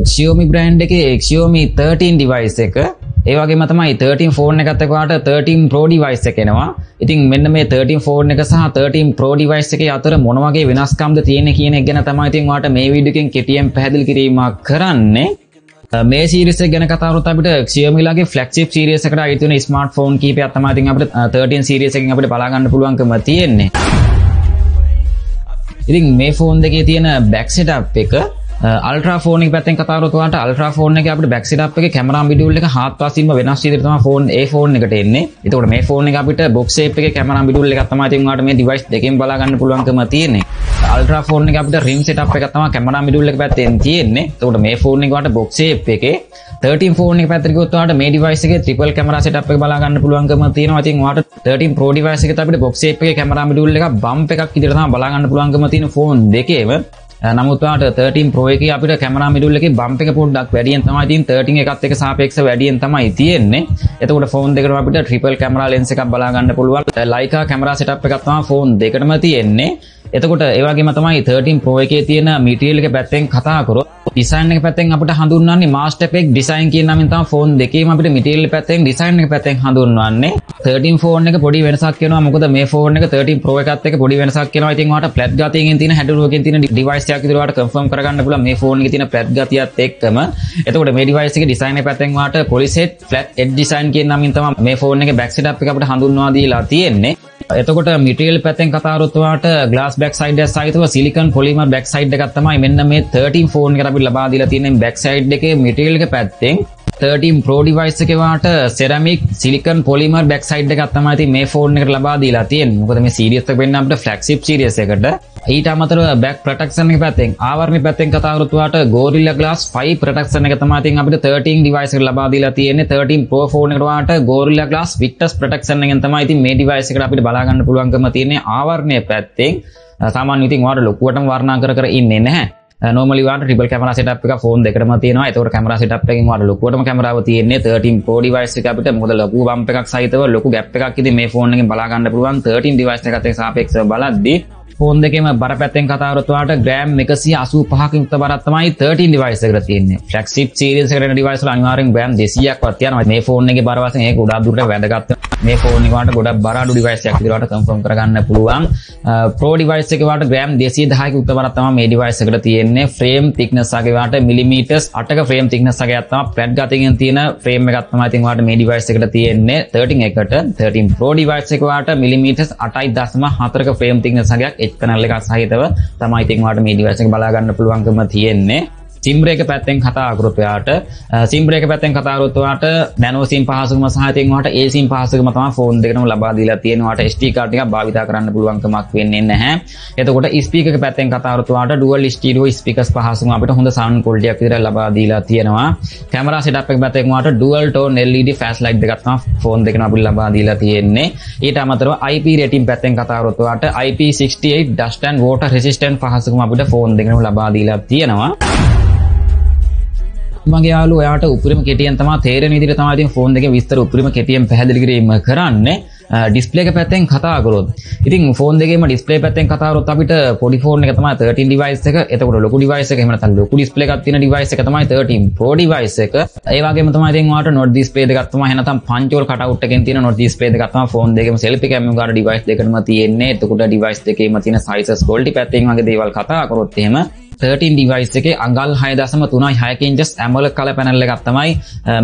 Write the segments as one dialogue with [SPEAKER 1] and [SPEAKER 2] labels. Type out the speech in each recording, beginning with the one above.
[SPEAKER 1] xiaomi brand එකේ xiaomi 13 device එක ඒ වගේම තමයි 13 phone එකත් එක්කවට 13 pro device එක එනවා. ඉතින් මෙන්න මේ 13 phone එක සහ 13 pro device එකේ අතර මොන වගේ වෙනස්කම්ද තියෙන්නේ කියන එක ගැන තමයි ඉතින් ඔයාලට මේ වීඩියෝ එකෙන් කෙටියෙන් පැහැදිලි කිරීමක් කරන්නේ. මේ සීරීස් එක ගැන කතා කරොත් අපිට xiaomi ලාගේ flagship series එකට අයිති වෙන smartphone කීපයක් තමයි ඉතින් අපිට 13 series එකෙන් අපිට බලා ගන්න පුළුවන්කම තියෙන්නේ. ඉතින් මේ phone දෙකේ තියෙන back setup එක අල්ට්‍රා ෆෝන් එක පැත්තෙන් කතා කරොත් ඔයාලට අල්ට්‍රා ෆෝන් එකේ අපිට බැක් සෙටප් එකේ කැමරා මිඩියුල් එක හාත්පසින්ම වෙනස් විදිහට තමයි ෆෝන් ඒ ෆෝන් එකට එන්නේ. ඒතකොට මේ ෆෝන් එක අපිට බොක්ස් ෂේප් එකේ කැමරා මිඩියුල් එකක් තමයි ඉතින් ඔයාලට මේ ඩිවයිස් දෙකෙන් බලා ගන්න පුළුවන්කම තියෙන්නේ. අල්ට්‍රා ෆෝන් එකේ අපිට රිම් සෙටප් එකක් තමයි කැමරා මිඩියුල් එක පැත්තෙන් තියෙන්නේ. ඒතකොට මේ ෆෝන් එක ඔයාලට බොක්ස් ෂේප් එකේ 13 ෆෝන් එක පැත්තට ගියොත් ඔයාලට මේ ඩිවයිස් එකේ ට්‍රිපල් කැමරා සෙටප් එක බලා ගන්න පුළුවන්කම තියෙනවා. ඉතින් ඔයාලට 13 Pro ඩිවයිස් එකේ අපිට බොක්ස් ෂේප් එකේ කැමරා මිඩියුල් එකක් බම්ප් එකක් විදිහට තමයි බලා ගන්න පුළුවන්කම තියෙන ෆෝන් දෙකේම. නමුත් ඔයාලට 13 Pro එකේ අපිට කැමරා මිඩියුල් එකේ බම්ප් එක පොඩ්ඩක් වැඩියෙන් තමයි තියෙන්නේ 13 එකත් එක්ක සාපේක්ෂව වැඩියෙන් තමයි තියෙන්නේ. එතකොට ෆෝන් දෙකටම අපිට ට්‍රිපල් කැමරා ලෙන්ස් එකක් බලා ගන්න පුළුවන්. ලයිකා කැමරා සෙටප් එකක් තමයි ෆෝන් දෙකටම තියෙන්නේ. එතකොට ඒ වගේම තමයි 13 Pro එකේ තියෙන මැටීරියල් එක පැත්තෙන් කතා කරොත් ඩිසයින් එක පැත්තෙන් අපිට හඳුන්වන්නේ මාස්ටර් පෙක් ඩිසයින් කියන නමින් තමයි ෆෝන් දෙකේම අපිට මැටීරියල් පැත්තෙන් ඩිසයින් එක පැත්තෙන් හඳුන්වන්නේ. 13 ෆෝන් එක පොඩි වෙනසක් වෙනවා. මොකද මේ ෆෝන් එක 13 Pro එකත් එක්ක පොඩි වෙනසක් වෙනවා. ඉතින් ඔයාලට ෆ්ලැට් ගතියකින් තියෙන හැඩරුවකින් තියෙන ඩිවයිස් එකක් විදිහට ඔයාලට කන්ෆර්ම් කරගන්න පුළුවන් මේ ෆෝන් එකේ තියෙන ෆ්ලැට් ගතියත් එක්කම. එතකොට මේ ඩිවයිස් එකේ ඩිසයින් එක පැත්තෙන් ඔයාලට පොලිසෙට් ෆ්ලැට් එඩ් ඩිසයින් කියන නමින් තමයි මේ ෆෝන් එකේ බැක් සෙටප් එක අපිට හඳුන්වා දීලා තියෙන්නේ. එතකොට මැටීරියල් පැත්තෙන් කතා කරොත් ඔයාලට glass back side එක සහිතව silicon polymer back side එකක් තමයි මෙන්න මේ 13 ෆෝන් එකට අපිට ලබා දීලා තියෙන්නේ. back side එකේ මැටීරියල් එක පැත්තෙන් 13 Pro device එකේ වාට ceramic silicon polymer back side එකක් තමයි ඉතින් මේ ෆෝන් එකට ලබා දීලා තියෙන්නේ. මොකද මේ series එක වෙන්න අපිට flagship series එකට. ඊට අමතරව back protection එක පැත්තෙන් ආවරණය පැත්තෙන් කතා කරොත් වාට Gorilla Glass 5 protection එක තමයි ඉතින් අපිට 13 device එකට ලබා දීලා තියෙන්නේ. 13 Pro ෆෝන් එකට වාට Gorilla Glass Victus protection එකෙන් තමයි ඉතින් මේ device එකට අපිට බලා ගන්න පුළුවන්කම තියෙන්නේ. ආවරණය පැත්තෙන් සාමාන්‍යයෙන් ඉතින් ඔයාලට ලොකුවටම වර්ණනා කර ඉන්නේ නැහැ. normally ඔයාලට triple camera setup එක ෆෝන් දෙකටම තියෙනවා. ඒතකොට camera setup එකකින් ඔයාලට ලොකුවටම කැමරාව තියෙන්නේ 13 Pro device එක අපිට මොකද ලොකු බම්ප් එකක් සහිතව ලොකු gap එකක් ඉතින් මේ ෆෝන් එකෙන් බලා ගන්න පුළුවන් 13 device එකත් එක්ක සාපේක්ෂව බලද්දී ෆෝන් දෙකේම බර පැත්තෙන් කතා කරොත් ඔයාලට ග්‍රෑම් 185ක යුක්ත බරක් තමයි 13 device එකට තියෙන්නේ. flagship series එකට එන device වල අනිවාර්යෙන් ග්‍රෑම් 200ක්වත් යනවා. මේ ෆෝන් එකේ බර වශයෙන් ඒක ගොඩක් දුරට වැදගත්. මේ ෆෝන් එක වලට ගොඩක් බර අඩු device එකක් විදිහට කන්ෆර්ම් කරගන්න පුළුවන්. Pro device එකේ වලට ග්‍රෑම් 210ක යුක්ත බරක් තමයි මේ device එකට තියෙන්නේ. frame thickness එකේ වලට millimeters 8ක frame thickness එකක් තමයි flat ගතියෙන් තියෙන frame එකක් තමයි ඉතින් වලට මේ device එකට තියෙන්නේ 13 එකට. 13 Pro device එකේ වලට millimeters 8.4ක frame thickness එකක් H panel එකක් සහිතව තමයි ඉතින් ඔයාලට මේ device එක බලා ගන්න පුළුවන්කම තියෙන්නේ. SIM brake පැත්තෙන් කතා කරොත් ඔයාලට SIM brake පැත්තෙන් කතා කරොත් ඔයාලට nano SIM පහසුකම සහ ඉතින් ඔයාලට eSIM පහසුකම තමයි ෆෝන් දෙකම ලබා දීලා තියෙනවා. ඔයාලට SD card එකක් භාවිතා කරන්න පුළුවන්කමක් වෙන්නේ නැහැ. එතකොට speaker එක පැත්තෙන් කතා කරොත් ඔයාලට dual stereo speakers පහසුකම අපිට හොඳ sound quality එකක් විතර ලබා දීලා තියෙනවා. camera setup එක පැත්තෙන් ඔයාලට dual tone LED flash light දෙකක් තමයි ෆෝන් දෙකම අපිට ලබා දීලා තියෙන්නේ. ඊට අමතරව IP rating පැත්තෙන් කතා කරොත් ඔයාලට IP68 dust and water resistant පහසුකම අපිට ෆෝන් දෙකම ලබා දීලා තියෙනවා. මගේ යාළුවෝ ඔයාලට උපරිම කෙටියෙන් තමයි තේරෙන විදිහට තමයි ඉතින් ෆෝන් දෙකේ විස්තර උපරිම කෙටියෙන් පැහැදිලි කිරීම කරන්නේ. ඩිස්ප්ලේ එක පැත්තෙන් කතා කරොත් ඉතින් ෆෝන් දෙකේම ඩිස්ප්ලේ පැත්තෙන් කතා කරොත් අපිට පොඩි ෆෝන් එක තමයි 13 device එක. එතකොට ලොකු device එක එහෙම නැත්නම් ලොකු ඩිස්ප්ලේ එකක් තියෙන device එක තමයි 13 Pro device එක. ඒ වගේම තමයි ඉතින් ඔයාලට not display දෙකක් තමයි එහෙම නැත්නම් punch hole cutout එකෙන් තියෙන not display දෙකක් තමයි ෆෝන් දෙකේම selfie cam එක ගන්න device දෙකටම තියෙන්නේ. එතකොට device දෙකේම තියෙන sizes quality පැත්තෙන් වගේ දේවල් කතා කරොත් එහෙම 13 device එකේ අඟල් 6.36 inches AMOLED color panel එකක් තමයි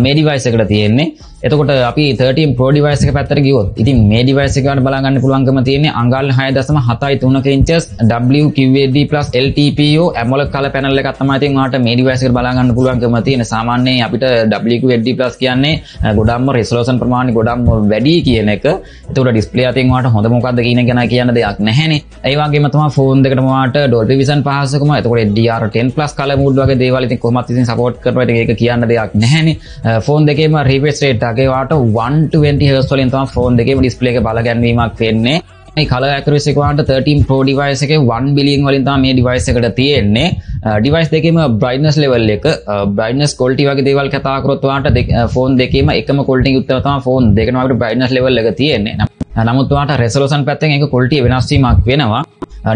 [SPEAKER 1] මේ device එකට තියෙන්නේ. එතකොට අපි 13 Pro device එක පැත්තට ගියොත් ඉතින් මේ device එක ගන්න බලා ගන්න පුළුවන්කම තියෙන්නේ අඟල් 6.73 inches WQHD+ LTPO AMOLED color panel එකක් තමයි ඉතින් ඔයාලට මේ device එකට බලා ගන්න පුළුවන්කම තියෙන්නේ. සාමාන්‍යයෙන් අපිට WQHD+ කියන්නේ ගොඩක්ම resolution ප්‍රමාණය ගොඩක්ම වැඩි කියන එක. එතකොට display අතින් ඔයාලට හොඳ මොකක්ද කියන එක ගැන කියන්න දෙයක් නැහැනේ. ඒ වගේම තමයි ෆෝන් දෙකටම ඔයාලට Dolby Vision පහසුකම. එතකොට HDR10+ color mode වගේ දේවල් ඉතින් කොහොමත් ඉතින් support කරනවා. ඉතින් ඒක කියන්න දෙයක් නැහැනේ. ෆෝන් දෙකේම refresh rate එකේ වාට 120 Hz වලින් තමයි ෆෝන් දෙකේම display එක බල ගැන්වීමක් වෙන්නේ. මේ color accuracy එක වාට 13 Pro device එකේ 1 billion වලින් තමයි මේ device එකට තියෙන්නේ. device දෙකේම brightness level එක brightness quality වගේ දේවල් කතා කරොත් වාට ෆෝන් දෙකේම එකම quality යුක්තව තමයි ෆෝන් දෙකම අපිට brightness level එක තියෙන්නේ. නමුත් ඔයාලට resolution පැත්තෙන් ඒක quality වෙනස් වීමක් වෙනවා.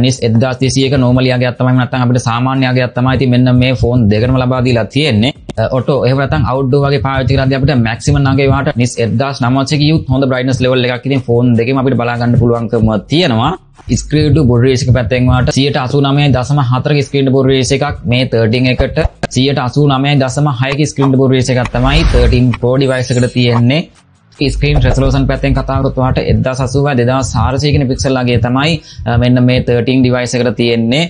[SPEAKER 1] NIS 1200 normal යගයක් තමයි නැත්නම් අපිට සාමාන්‍ය යගයක් තමයි. ඉතින් මෙන්න මේ ෆෝන් දෙකම ලබා දීලා තියෙන්නේ. ඔටෝ එහෙම නැත්නම් outdoor වගේ පාවිච්චි කරද්දී අපිට maximum නගේ වාට NIS 1091 යුත් හොඳ brightness level එකක් ඉතින් ෆෝන් දෙකෙම අපිට බලා ගන්න පුළුවන්කම තියෙනවා. screen to body ratio එක පැත්තෙන් වාට 89.4 ක screen to body ratio එකක් මේ 13 එකට 89.6 ක screen to body ratio එකක් තමයි 13 Pro device එකට තියෙන්නේ. ස්ක්‍රීන් රෙසලූෂන් පැත්තෙන් කතා කරොත් වාට 1080 2400 කියන පික්සල් වගේ තමයි මෙන්න මේ 13 device එකට තියෙන්නේ.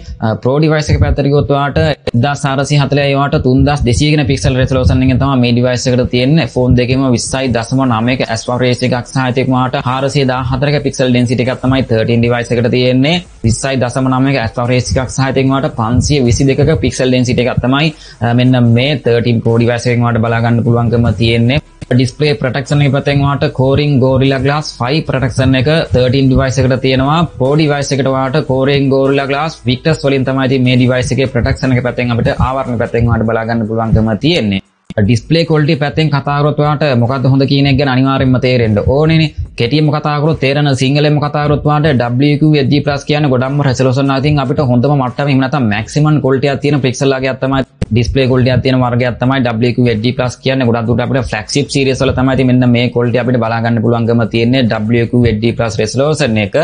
[SPEAKER 1] Pro device එක පැත්තට ගියොත් වාට 1440 වාට 3200 කියන පික්සල් රෙසලූෂන් එකෙන් තමයි මේ device එකට තියෙන්නේ. ෆෝන් දෙකෙම 20.9 ක aspect ratio එකක් සහ ඉතින් වාට 414 ක පික්සල් density එකක් තමයි 13 device එකට තියෙන්නේ. 20.9 ක aspect ratio එකක් සහ ඉතින් වාට 522 ක පික්සල් density එකක් තමයි මෙන්න මේ 13 Pro device එකෙන් වාට බලා ගන්න පුළුවන්කම තියෙන්නේ. display protection එක පැත්තෙන් වාට Corning Gorilla Glass 5 protection එක 13 device එකට තියෙනවා. Pro device එකට වාට Corning Gorilla Glass Victus වලින් තමයි ඉතින් මේ device එකේ protection එක පැත්තෙන් අපිට ආවරණ පැත්තෙන් වාට බලා ගන්න පුළුවන්කම තියෙන්නේ. display quality පැත්තෙන් කතා කරොත් වාට මොකද්ද හොඳ කියන එක ගැන අනිවාර්යෙන්ම තේරෙන්න ඕනේනේ. කෙටියෙන්ම කතා කරොත් තේරෙන සිංහලෙන්ම කතා කරොත් වාට WQHD+ කියන්නේ ගොඩක්ම resolution එකකින් අපිට හොඳම මට්ටම එහෙම නැත්නම් maximum quality එකක් තියෙන pixel වර්ගයක් තමයි display quality එකක් තියෙන වර්ගයක් තමයි WQHD+ කියන්නේ. ගොඩක් දුරට අපිට flagship series වල තමයි ඉතින් මෙන්න මේ quality අපිට බලා ගන්න පුළුවන්කම තියෙන්නේ WQHD+ resolution එක.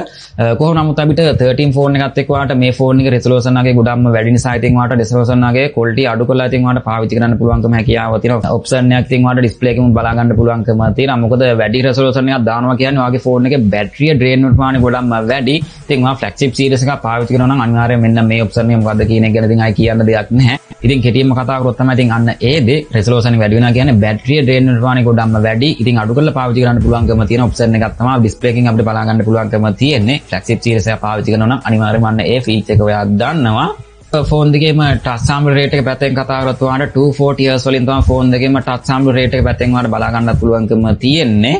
[SPEAKER 1] කොහොම නමුත් අපිට 13 phone එකත් එක්ක වාට මේ phone එකේ resolution එකේ ගොඩක්ම වැඩි නිසා ඉතින් වාට resolution එකේ quality අඩු කරලා ඉතින් වාට පාවිච්චි කරන්න පුළුවන්කම හැකියාව තියෙනවා. option එකක් ඉතින් වාට display එකෙම බලා ගන්න පුළුවන්කම තියෙනවා. මොකද වැඩි resolution එකක් දානවා කියන්නේ ඔයාගේ phone එකේ battery drain වෙන ප්‍රමාණය ගොඩක්ම වැඩි. ඉතින් ඔයා flagship series එකක් පාවිච්චි කරනවා නම් අනිවාර්යයෙන් මෙන්න මේ option එක මොකද්ද කියන එක ගැන ඉතින් ආයි කියන්න දෙයක් නැහැ. ඉතින් කෙටියෙන්ම කතා කරොත් තමයි ඉතින් අන්න ඒ දේ resolution එක වැඩි වෙනවා කියන්නේ battery drain වෙන ප්‍රමාණය ගොඩක්ම වැඩි. ඉතින් අඩු කරලා පාවිච්චි කරන්න පුළුවන්කම තියෙන option එකක් තමයි display එකෙන් අපිට බලා ගන්න පුළුවන්කම තියෙන්නේ. flagship series එක පාවිච්චි කරනවා නම් අනිවාර්යයෙන්ම අන්න ඒ feature එක ඔයා දන්නවා. ෆෝන් දෙකේම touch sample rate එක පැත්තෙන් කතා කරොත් වාට 240 Hz වලින් තමයි ෆෝන් දෙකේම touch sample rate එක පැත්තෙන් වාට බලා ගන්නත් පුළුවන්කම තියෙන්නේ.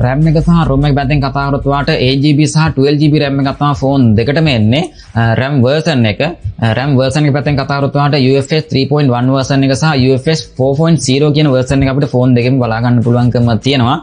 [SPEAKER 1] RAM එක සහ ROM එක පැත්තෙන් කතා කරොත් වාට 8GB සහ 12GB RAM එකක් තමයි ෆෝන් දෙකටම එන්නේ. RAM version එක පැත්තෙන් කතා කරොත් වාට UFS 3.1 version එක සහ UFS 4.0 කියන version එක අපිට ෆෝන් දෙකෙම බලා ගන්න පුළුවන්කම තියෙනවා.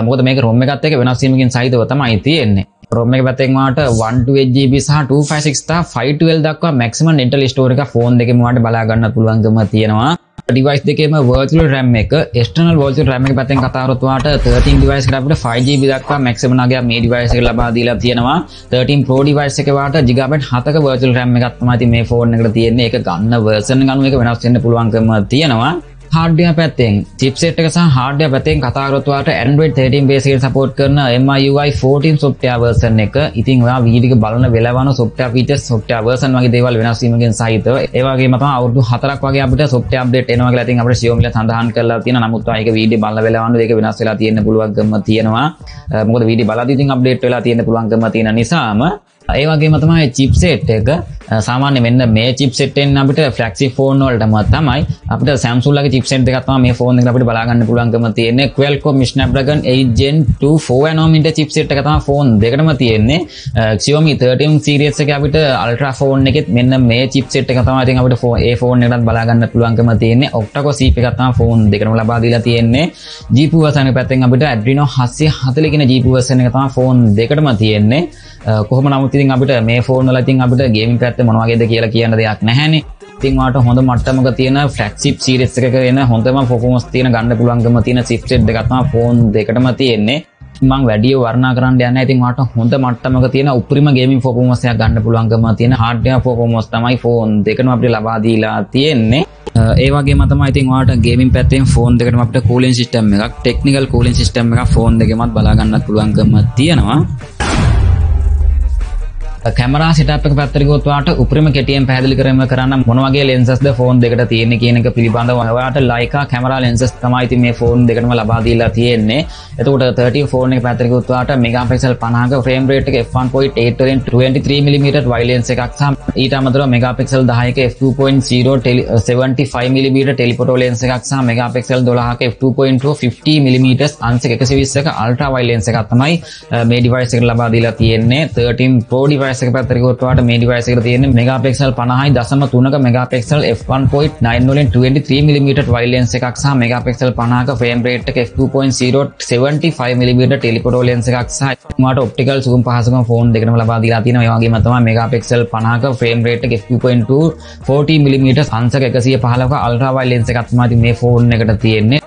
[SPEAKER 1] මොකද මේක ROM එකත් එක්ක වෙනස් වීමකින් සහිතව තමයි තියෙන්නේ. ROM එක පැත්තෙන් වාට 128GB සහ 256 සහ 512 දක්වා maximum internal storage එක ෆෝන් දෙකෙම වාට බලා ගන්න පුළුවන්කම තියෙනවා. device දෙකේම virtual RAM එක external virtual RAM එක පැත්තෙන් කතා කරොත් වාට 13 device එකට අපිට 5GB දක්වා maximum නගයක් මේ device එක ලබා දීලා තියෙනවා. 13 Pro device එකේ වාට gigabyte 7ක virtual RAM එකක් තමයි ඉතින් මේ ෆෝන් එකට තියෙන්නේ. ඒක ගන්න version එක අනුව එක වෙනස් වෙන්න පුළුවන්කම තියෙනවා. hardware පැත්තෙන් chipset එක සහ hardware පැත්තෙන් කතා කරොත් වාට Android 13 base එක support කරන MIUI 14 software version එක. ඉතින් ඔයා වීඩියෝ එක බලන වෙලාවන software features software version වගේ දේවල් වෙනස් වීමකින් සහිතව ඒ වගේම තමයි අවුරුදු 4ක් වගේ අපිට software update එනවා කියලා ඉතින් අපිට Xiaomi ලා සඳහන් කරලා තියෙනවා. නමුත් ඔයා ඒක වීඩියෝ බලන වෙලාවන ඒක වෙනස් වෙලා තියෙන්න පුළුවන්කම තියෙනවා. මොකද වීඩියෝ බලද්දී ඉතින් update වෙලා තියෙන්න පුළුවන්කම තියෙන නිසාම ඒ වගේම තමයි chipset එක සාමාන්‍ය මෙන්න මේ chipset එකෙන් අපිට flagship phone වලටම තමයි අපිට Samsung ලගේ chipset දෙකක් තමයි මේ phone එකට අපිට බලා ගන්න පුළුවන්කම තියෙන්නේ. Qualcomm Snapdragon 8 Gen 2 4nm chipset එක තමයි phone දෙකටම තියෙන්නේ. Xiaomi 13 series එකේ අපිට ultra phone එකෙත් මෙන්න මේ chipset එක තමයි ඉතින් අපිට ඒ phone එකටත් බලා ගන්න පුළුවන්කම තියෙන්නේ. octa-core chip එකක් තමයි phone දෙකටම ලබා දීලා තියෙන්නේ. GPU version එක පැත්තෙන් අපිට Adreno 740 කියන GPU version එක තමයි phone දෙකටම තියෙන්නේ. කොහොම නමුත් ඉතින් අපිට මේ ෆෝන් වල ඉතින් අපිට ගේමින් පැත්තේ මොන වගේද කියලා කියන්න දෙයක් නැහැනේ. ඉතින් වාට හොඳ මට්ටමක තියෙන flagship series එකක එන හොඳම performance තියෙන ගන්න පුළුවන්කම තියෙන chipset දෙකක් තමයි ෆෝන් දෙකටම තියෙන්නේ. මම වැඩිය වර්ණනා කරන්න යන්නේ නැහැ. ඉතින් වාට හොඳ මට්ටමක තියෙන උපරිම ගේමින් performance එකක් ගන්න පුළුවන්කම තියෙන hardware performance තමයි ෆෝන් දෙකම අපිට ලබා දීලා තියෙන්නේ. ඒ වගේම තමයි ඉතින් වාට ගේමින් පැත්තෙන් ෆෝන් දෙකටම අපිට cooling system එකක් technical cooling system එකක් ෆෝන් දෙකෙමත් බලා ගන්නත් පුළුවන්කම තියෙනවා. කැමරා setup එක පැත්තට ගියොත් වාට උපරිම කෙටියෙන් පැහැදිලි කරන්න මොන වගේ lenses ද ෆෝන් දෙකට තියෙන්නේ කියන එක පිළිබඳව ඔයාට Leica camera lenses තමයි ඉතින් මේ ෆෝන් දෙකටම ලබා දීලා තියෙන්නේ. එතකොට 13 ෆෝන් එක පැත්තට ගියොත් වාට megapixel 50ක frame rate එක f1.8 වලින් 23mm wide lens එකක් සහ ඊට අමතරව megapixel 10ක f2.0 75mm telephoto lens එකක් සහ megapixel 12ක f2.2 50mm අංශක 120ක ultra wide lens එකක් තමයි මේ device එකට ලබා දීලා තියෙන්නේ. 13 Pro device device එක පැත්තට ගියොත් ඔයාලට මේ device එකට තියෙන්නේ megapixel 50.3ක megapixel f1.9 වලින් 23mm wide lens එකක් සහ megapixel 50ක frame rate එක f2.0 75mm telephoto lens එකක් සහ ඔයාලට optical zoom පහසුකම් ෆෝන් දෙකම ලබා දීලා තියෙනවා. ඒ වගේම තමයි megapixel 50ක frame rate එක f2.2 40mm සංසක 115ක ultra wide lens එකක් තමයි මේ ෆෝන් එකට තියෙන්නේ.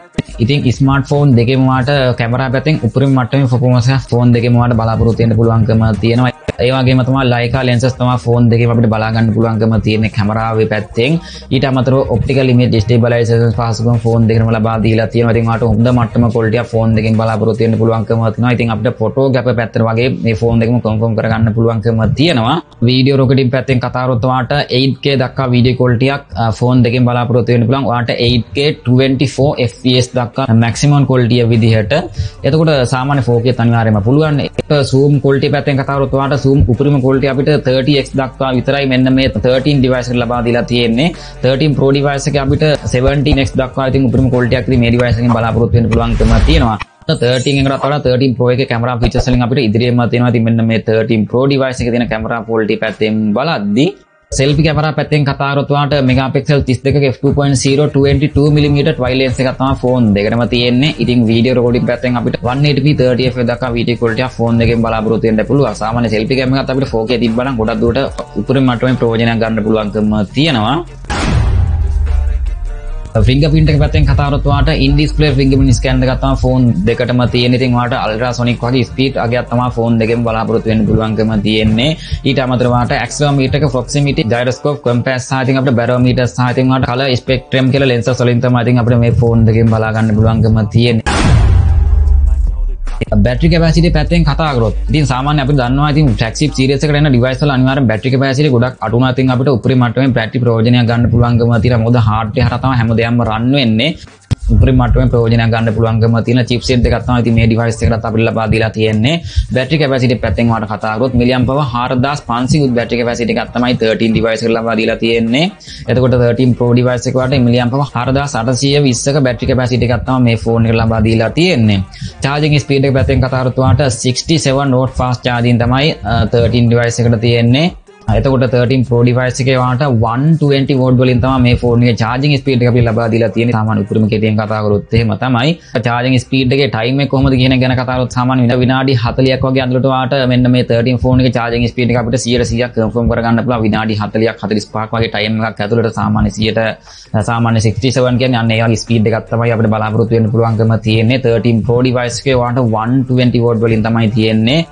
[SPEAKER 1] ඉතින් ස්මාර්ට්ෆෝන් දෙකේම වාට කැමරා පැත්තෙන් උපරිම මට්ටමේ performance එක ෆෝන් දෙකේම වාට බලාපොරොත්තු වෙන්න පුළුවන්කම තියෙනවා. ඒ වගේම තමයි Leica lenses තමයි ෆෝන් දෙකේම අපිට බලා ගන්න පුළුවන්කම තියෙන කැමරාවේ පැත්තෙන්. ඊට අමතරව optical image stabilization පහසුකම් ෆෝන් දෙකේම ලබා දීලා තියෙනවා. ඉතින් වාට හොඳ මට්ටම quality එක ෆෝන් දෙකෙන් බලාපොරොත්තු වෙන්න පුළුවන්කම තියෙනවා. ඉතින් අපිට photo gap පැත්තට වගේ මේ ෆෝන් දෙකම confirm කරගන්න පුළුවන්කම තියෙනවා. video recording පැත්තෙන් කතා කරොත් වාට 8K දක්වා video quality එකක් ෆෝන් දෙකෙන් බලාපොරොත්තු වෙන්න පුළුවන්. වාට 8K 24 fps දක්වා maximum quality එක විදිහට. එතකොට සාමාන්‍ය 4K අනිවාර්යයෙන්ම පුළුවන්. zoom quality පැත්තෙන් කතා කරොත් වාට zoom උපරිම quality අපිට 30x දක්වා විතරයි මෙන්න මේ 13 device එකට ලබා දීලා තියෙන්නේ. 13 Pro device එකේ අපිට 17x දක්වා ඉතින් උපරිම quality එකක් මේ device එකෙන් බලාපොරොත්තු වෙන්න පුළුවන්කම තියෙනවා. 13 එකකට වඩා 13 Pro එකේ කැමරා features වලින් අපිට ඉදිරියෙම තියෙනවා. ඉතින් මෙන්න මේ 13 Pro device එකේ තියෙන කැමරා quality පැත්තෙන් බලද්දී selfie කැමරා පැත්තෙන් කතා කරොත් වාට megapixel 32ක f2.0 22mm wide lens එකක් තමයි ෆෝන් දෙකටම තියෙන්නේ. ඉතින් video recording පැත්තෙන් අපිට 180p 30fps දක්වා video quality එක ෆෝන් දෙකෙන් බලාපොරොත්තු වෙන්න පුළුවන්. සාමාන්‍ය selfie cam එකත් අපිට 4K තිබ්බනම් ගොඩක් දුරට උපරිම මට්ටමේ ප්‍රයෝජනයක් ගන්න පුළුවන්කම තියෙනවා. fingerprint එක පැත්තෙන් කතා කරොත් වාට in display fingerprint scan එකක් තමයි ෆෝන් දෙකටම තියෙන්නේ. ඉතින් වාට ultrasonic වගේ speed අගයක් තමයි ෆෝන් දෙකෙන් බලාපොරොත්තු වෙන්න පුළුවන්කම තියෙන්නේ. ඊට අමතරව වාට accelerometer එක proximity gyroscope compass සහ ඉතින් අපිට barometer සහ ඉතින් වාට color spectrum කියලා lenses වලින් තමයි ඉතින් අපිට මේ ෆෝන් දෙකෙන් බලා ගන්න පුළුවන්කම තියෙන්නේ. battery capacity පැත්තෙන් කතා කරොත් ඉතින් සාමාන්‍ය අපිට දන්නවා ඉතින් flagship series එකට එන device වල අනිවාර්යෙන් battery capacity ගොඩක් අඩු වුණා. ඉතින් අපිට උපරිම මට්ටමේ battery ප්‍රයෝජනයක් ගන්න පුළුවන්කම තියෙනවා. මොකද hardware හරහා තමයි හැමදේම run වෙන්නේ. උපරිම මට්ටමේ ප්‍රයෝජනයක් ගන්න පුළුවන්කම තියෙන chipset දෙකක් තමයි ඉතින් මේ device එකකට අපිට ලබා දීලා තියෙන්නේ. battery capacity පැත්තෙන් වාට කතා කරොත් milliamp hour 4500 battery capacity එකක් තමයි 13 device එකට ලබා දීලා තියෙන්නේ. එතකොට 13 Pro device එක වාට milliamp hour 4820ක battery capacity එකක් තමයි මේ ෆෝන් එකට ලබා දීලා තියෙන්නේ. charging speed එක පැත්තෙන් කතා කරොත් වාට 67 watt fast charging තමයි 13 device එකට තියෙන්නේ. එතකොට 13 Pro device එකේ වාට 120 watt වලින් තමයි මේ ෆෝන් එකේ charging speed එක අපි ලබා දීලා තියෙන්නේ. සාමාන්‍ය උපරිම කෙටියෙන් කතා කරොත් එහෙම තමයි. charging speed එකේ time එක කොහොමද කියන එක ගැන කතා කරොත් සාමාන්‍ය විනාඩි 40ක් වගේ ඇතුළත වාට මෙන්න මේ 13 ෆෝන් එකේ charging speed එක අපිට 100%ක් confirm කරගන්න පුළුවන්. විනාඩි 40ක් 45ක් වගේ time එකක් ඇතුළත සාමාන්‍ය 67 කියන්නේ අන්න ඒ වගේ speed එකක් තමයි අපිට බලාපොරොත්තු වෙන්න පුළුවන්කම තියෙන්නේ. 13 Pro device එකේ වාට 120 watt වලින් තමයි තියෙන්නේ.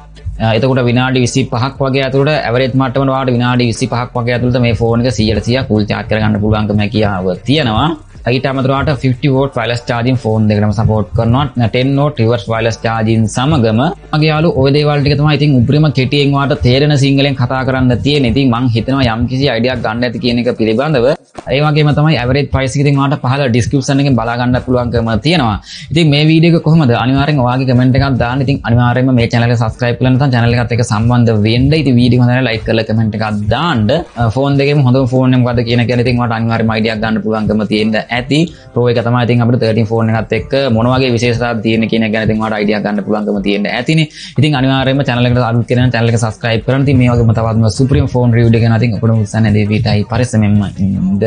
[SPEAKER 1] එතකොට විනාඩි 25ක් වගේ ඇතුළත ඇවරේජ් මට්ටමට වාට විනාඩි 25ක් වගේ ඇතුළත මේ ෆෝන් එක 100% full charge කරගන්න පුළුවන්කම හැකියාව තියෙනවා. ඊට අමතරව 50 watt wireless charging ෆෝන් දෙකටම support කරනවා. 10 watt reverse wireless charging සමගම මගේ යාළු ඔය දේවල් ටික තමයි ඉතින් උපරිම කෙටියෙන් වාට තේරෙන සිංහලෙන් කතා කරන්න තියෙන්නේ. ඉතින් මං හිතනවා යම් කිසි අයිඩියක් ගන්න ඇති කියන එක පිළිබඳව. ඒ වගේම තමයි average price එක ඉතින් වාට පහළ description එකෙන් බලා ගන්න පුළුවන්කම තියෙනවා. ඉතින් මේ වීඩියෝ එක කොහොමද? අනිවාර්යෙන් ඔයාගේ comment එකක් දාන්න. ඉතින් අනිවාර්යෙන්ම මේ channel එක subscribe කරලා නැත්නම් channel එකත් එක්ක සම්බන්ධ වෙන්න. ඉතින් වීඩියෝ හොඳ නැහැ like කරලා comment එකක් දාන්න. ෆෝන් දෙකේම හොඳම ෆෝන් එක මොකද්ද කියන එක ඉතින් වාට අනිවාර්යෙන්ම අයිඩියක් ගන්න පුළුවන්කම තියෙන්න ඇති. Pro එක තමයි ඉතින් අපිට 13 ෆෝන් එකත් එක්ක මොන වගේ විශේෂතාවක් තියෙන කියන එක ගැන ඉතින් ඔයාලට අයිඩියා ගන්න පුළුවන්කම තියෙන්න ඇතිනේ. ඉතින් අනිවාර්යයෙන්ම channel එකට අලුත් කෙනා channel එක subscribe කරන්න. ඉතින් මේ වගේම තවත් සුප්‍රීම ෆෝන් review එක ගැන ඉතින් ඔබට උත්සාහ නැදේ පිටයි පරිස්සමෙන්ම ඉන්න.